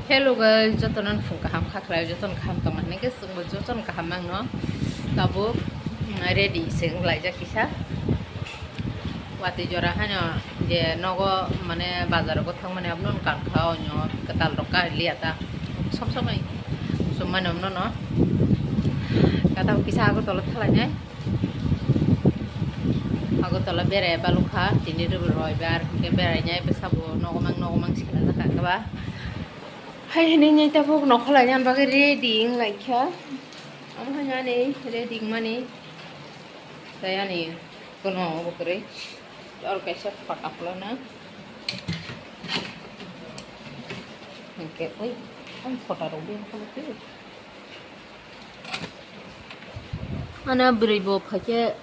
Hello guys, jotonan phung kaham khaklai joton kaham tongmani ke sungbo joton kaham ang no tabo ready sing lai ja kisa wati jora hanya je nogo mane bazar go thang mane abnon kan khao nyo katal roka liata som somai summan amno no kata kisa ago tolo thalai nai ago tolo bere balukha tini ru roi bar ke bere nyai besabo nogo mang sikala jaka ka ba hai ini nyai tapok nokhola jan bagai reading like ya am hanya nih reading mani saya nih kono bukre और कैसे फटाक लो ना ओके ओए हम फटा रोबे हम के ana beribu pakai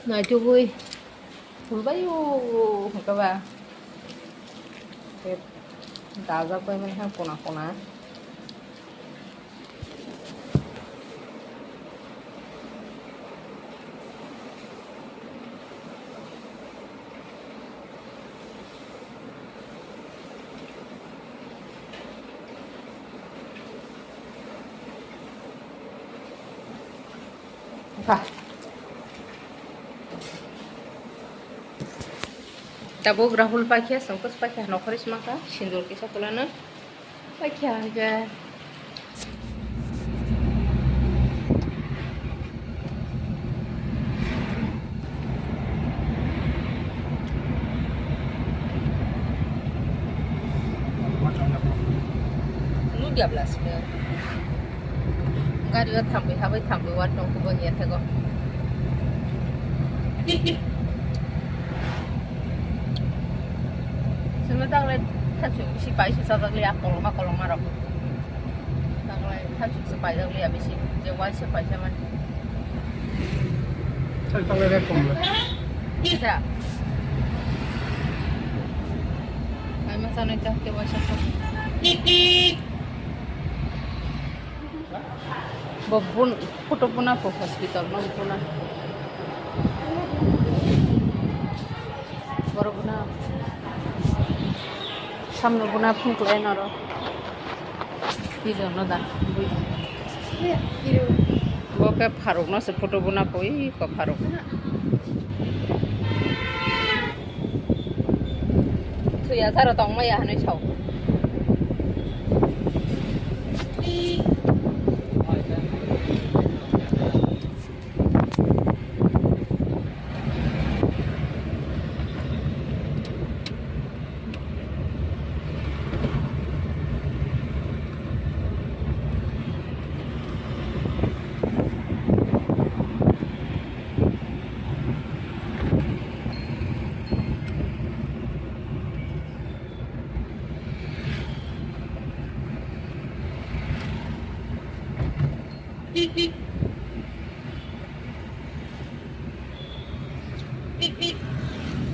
nah itu gue bayu các bạn tạo ra quay mình hàng kona Tabuk Rahul pakai, sangkus pakai, nokoris maka sindur kisah pelana pakai aja. Lu 12 ke? Enggak dia tambah warna kubonnya tego. Sementara le tansu si pai si sadak le kolong marok. Tang le tansu si pai dak le abisi je wan si pai zaman. Sai tang le kom le. Iya. Ai masa na ta ke wasa sa. Bobun foto puna po hospital no puna. Baru puna সামনে বোনা ফুঁকলে নর কি জন্য দা বকে ফারুক না সে ফটো বোনা পই ক ফারুক থুয়া সারা তং মাইয়া হানে ছাও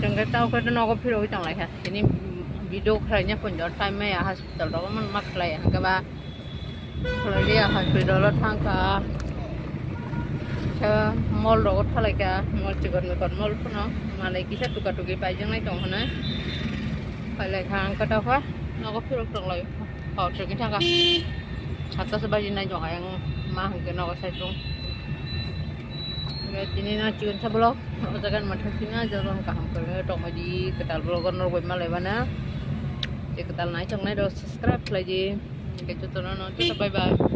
Jangan tahu kalau nak apa pilih orang lain. Ini video kerana pun jauh time ya hospital orang man mak lain. Kalau kalau dia hospital orang tangka, mall orang thalai ka mall cikon mall pun malai kisah tukar-tukar pajang lain tong mana. Kalau tang kata apa, nak apa pilih orang lain. Kalau cikon tangka, atas sebagian lain jangan yang mah mungkin nak saya tong. Ini na cium sablok, usahakan macam sini jalan kaham kerja, tong maji ketal blogan orang buat malai mana, jadi ketal naik cang naik do subscribe lagi, kita tuh bye bye.